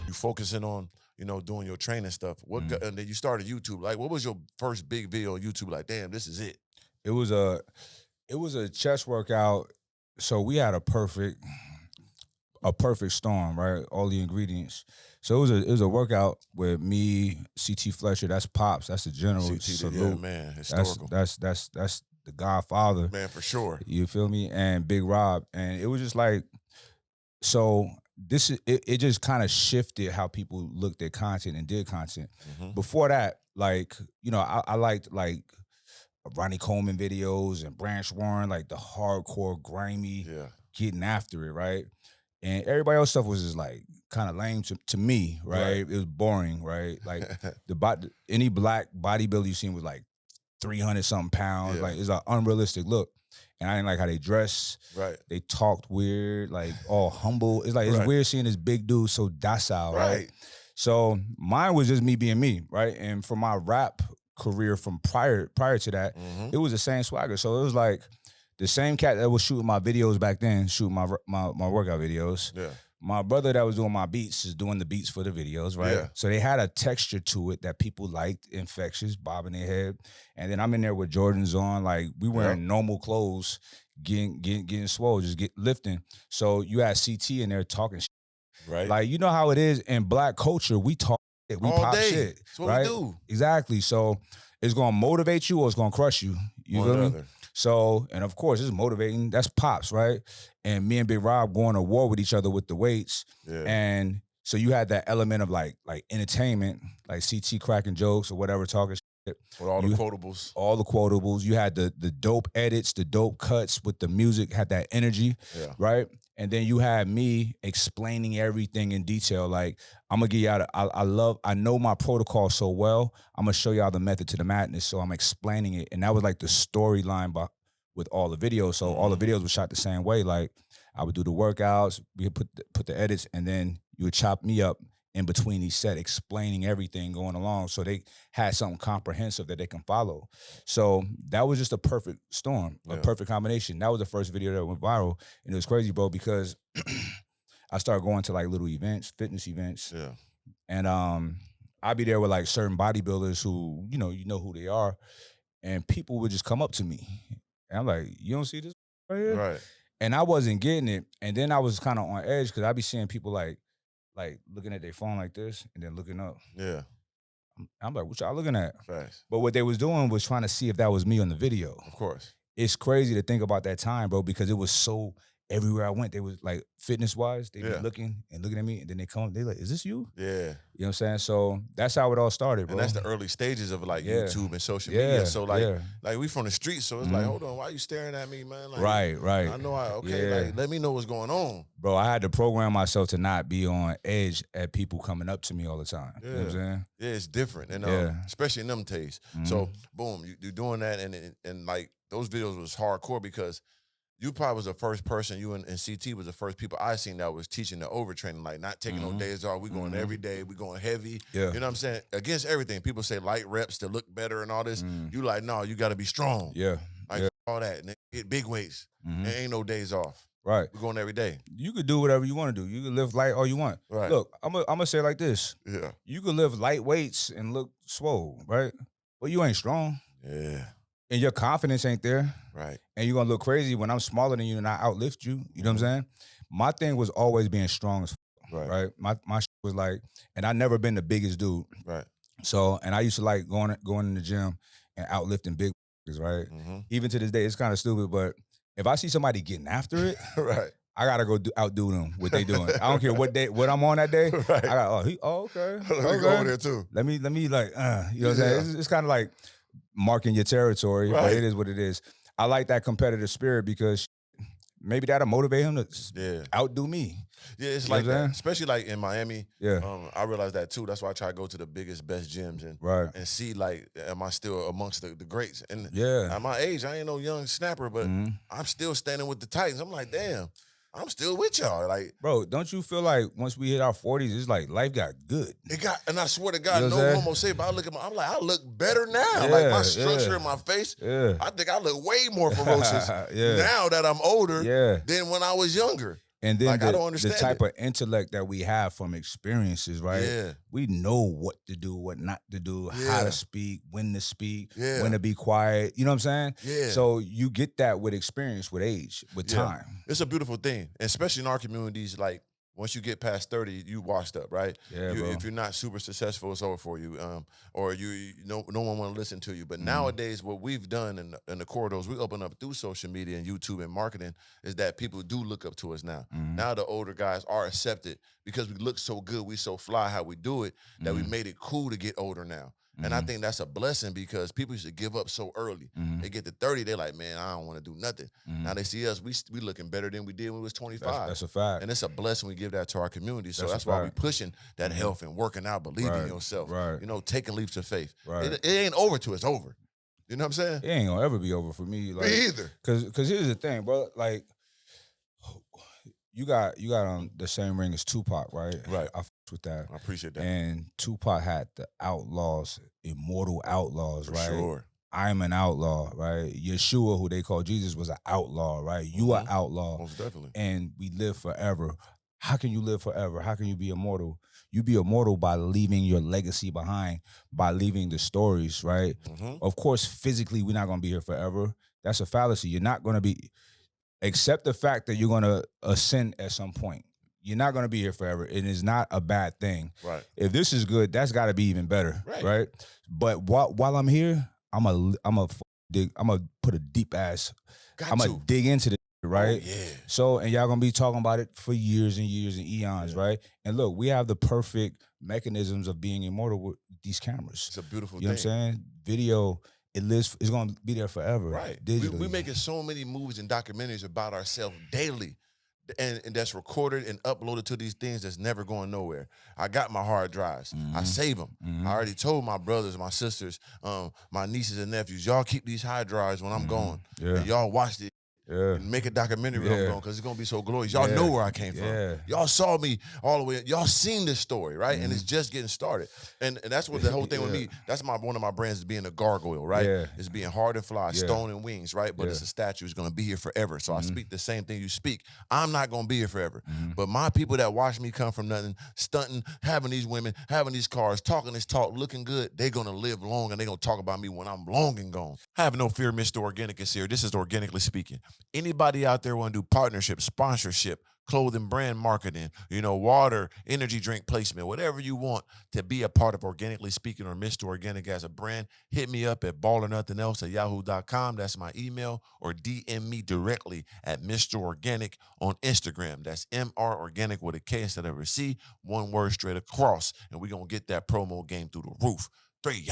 You focusing on, doing your training stuff. And then you started YouTube. Like, what was your first big video on YouTube? Like, damn, this is it. It was a chest workout. So we had a perfect storm, right? All the ingredients. So it was a workout with me, CT Fletcher. That's Pops. That's the general. CT, salute. Yeah, man, historical. That's the Godfather. Man, for sure. You feel me? And Big Rob. And it was just like, so this is it just kind of shifted how people looked at content and did content. Before that, like, I liked like Ronnie Coleman videos and Branch Warren, like the hardcore, grimy, getting after it, right? And everybody else stuff was just like kind of lame to me, right? It was boring, right? Like any black bodybuilder you seen was like 300 something pounds. Like it's an unrealistic look. And I didn't like how they dress. Right. They talked weird, like all humble. It's like it's weird seeing this big dude so docile, right? So mine was just me being me, right? And for my rap career from prior to that, it was the same swagger. So it was like the same cat that was shooting my videos back then, shooting my workout videos. Yeah. My brother that was doing my beats is doing the beats for the videos, right? Yeah. So they had a texture to it that people liked, infectious, bobbing their head. And then I'm in there with Jordans on, like we wearing normal clothes, getting swole, just lifting. So you had CT in there talking shit. Right. Like, you know how it is in black culture, we talk shit, we all pop day. shit. That's what right? we do. Exactly. So it's gonna motivate you or it's gonna crush you. You feel me? So, and of course, it's motivating. That's Pops, right? And me and Big Rob going to war with each other with the weights. Yeah. And so you had that element of like entertainment, like CT cracking jokes or whatever, talking shit. With all the quotables. All the quotables. You had the dope edits, the dope cuts with the music, had that energy, right? And then you had me explaining everything in detail. Like, I'm gonna give y'all, I know my protocol so well. I'm gonna show y'all the method to the madness. So I'm explaining it. And that was like the storyline with all the videos. So all the videos were shot the same way. Like, I would do the workouts, we would put the edits, and then you would chop me up in between each set, explaining everything going along. So they had something comprehensive that they can follow. So that was just a perfect storm, a perfect combination. That was the first video that went viral. And it was crazy, bro, because I started going to like little events, fitness events. Yeah. And I'd be there with like certain bodybuilders who, you know who they are. And people would just come up to me. And I'm like, you don't see this right here? Right. And I wasn't getting it. And then I was kind of on edge because I'd be seeing people like looking at their phone like this and then looking up. Yeah. I'm like, what y'all looking at? Facts. But what they was doing was trying to see if that was me on the video. Of course. It's crazy to think about that time, bro, because it was so everywhere I went, they was like fitness-wise, they be looking at me, and then they come up, they like, is this you? Yeah. You know what I'm saying? So that's how it all started, bro. And that's the early stages of like YouTube and social media. So like we from the streets, so it's like, hold on, why you staring at me, man? Like, right. I know like, let me know what's going on. Bro, I had to program myself to not be on edge at people coming up to me all the time. Yeah. You know what I'm saying? Yeah, it's different. And especially in them days. So boom, you're doing that, and like those videos was hardcore because you probably was the first person, you and CT was the first people I seen that was teaching the overtraining, like not taking no days off. We going every day, we going heavy. Yeah. You know what I'm saying? Against everything. People say light reps to look better and all this. You like, no, you got to be strong. Yeah. Like all that. And hit big weights. There ain't no days off. Right. We're going every day. You could do whatever you want to do. You can lift light all you want. Right. Look, I'm gonna say it like this. Yeah. You could lift light weights and look swole, right? But you ain't strong. Yeah. And your confidence ain't there. Right. And you're going to look crazy when I'm smaller than you and I outlift you. You know what I'm saying? My thing was always being strong as right? My shit was like, and I never been the biggest dude. Right. So, and I used to like going in the gym and outlifting big right? Even to this day, it's kind of stupid, but if I see somebody getting after it, right, I gotta go outdo them what they doing. I don't care what I'm on that day. Right. I got okay. Let me go over there too. Let me like you know what I'm saying? It's kind of like marking your territory, but it is what it is. I like that competitive spirit because maybe that'll motivate him to outdo me. Yeah, it's you like that. Especially like in Miami. Yeah. I realized that too. That's why I try to go to the biggest, best gyms and see like, am I still amongst the greats? And at my age, I ain't no young snapper, but I'm still standing with the Titans. I'm like, damn, I'm still with y'all. Like, bro, don't you feel like once we hit our 40s, it's like life got good? It got, and I swear to God, no homo say, but I look at I'm like, I look better now. Like my structure in my face, I think I look way more ferocious now that I'm older than when I was younger. And then like, I don't the type understand of intellect that we have from experiences, right? Yeah. We know what to do, what not to do, how Yeah. to speak, when to speak, Yeah. when to be quiet. You know what I'm saying? Yeah. So you get that with experience, with age, with time. It's a beautiful thing, especially in our communities. Like, once you get past 30, you washed up, right? Yeah, bro. If you're not super successful, it's over for you. Or no one want to listen to you. But nowadays, what we've done in the corridors, we open up through social media and YouTube and marketing, is that people do look up to us now. Now the older guys are accepted because we look so good, we so fly how we do it, that we made it cool to get older now. And I think that's a blessing because people used to give up so early. They get to 30, they're like, man, I don't want to do nothing. Now they see us, we looking better than we did when we was 25. That's a fact. And it's a blessing we give that to our community. So that's a why we fact. pushing that health and working out, believing in Right, yourself. right. You know, taking leaps of faith. Right. It ain't over till it's over. You know what I'm saying? It ain't gonna ever be over for me. Like, Me either. Cause here's the thing, bro. Like, you got the same ring as Tupac, right? Right. I fucks with that. I appreciate that. And Tupac had the outlaws, immortal outlaws, For right? sure. I'm an outlaw, right? Yeshua, who they call Jesus, was an outlaw, right? You are outlaw. Most definitely. And we live forever. How can you live forever? How can you be immortal? You be immortal by leaving your legacy behind, by leaving the stories, right? Of course, physically, we're not going to be here forever. That's a fallacy. You're not going to be, accept the fact that you're going to ascend at some point. You're not going to be here forever. It is not a bad thing. Right. If this is good, that's got to be even better, right? But while I'm here, I'm gonna put a deep ass. I'm gonna dig into this, right? Oh, yeah. So, and y'all gonna be talking about it for years and years and eons, right? And look, we have the perfect mechanisms of being immortal with these cameras. It's a beautiful You know thing. what I'm saying? Video, it lives. It's gonna be there forever, Right. digitally. We making so many movies and documentaries about ourselves daily. And that's recorded and uploaded to these things that's never going nowhere. I got my hard drives. I save them. I already told my brothers, my sisters, my nieces and nephews, y'all keep these hard drives when I'm gone. Yeah. And y'all watch it. Yeah. And make a documentary when I'm gone because it's going to be so glorious. Y'all know where I came from. Y'all saw me all the way. Y'all seen this story, right? And it's just getting started. And that's what the whole thing with me, that's one of my brands is being a gargoyle, right? Yeah. It's being hard and fly, stone and wings, right? But it's a statue. It's going to be here forever. So I speak the same thing you speak. I'm not going to be here forever. But my people that watch me come from nothing, stunting, having these women, having these cars, talking this talk, looking good, they're going to live long and they're going to talk about me when I'm long and gone. Have no fear, Mr. Organik is here. This is Organically Speaking. Anybody out there want to do partnership, sponsorship, clothing brand marketing, water, energy drink placement, whatever you want to be a part of Organically Speaking or Mr. Organik as a brand, hit me up at ballernothingelse@yahoo.com. That's my email, or DM me directly at Mr. Organik on Instagram. That's MR Organic with a K instead of a C, one word straight across. And we're going to get that promo game through the roof. 3,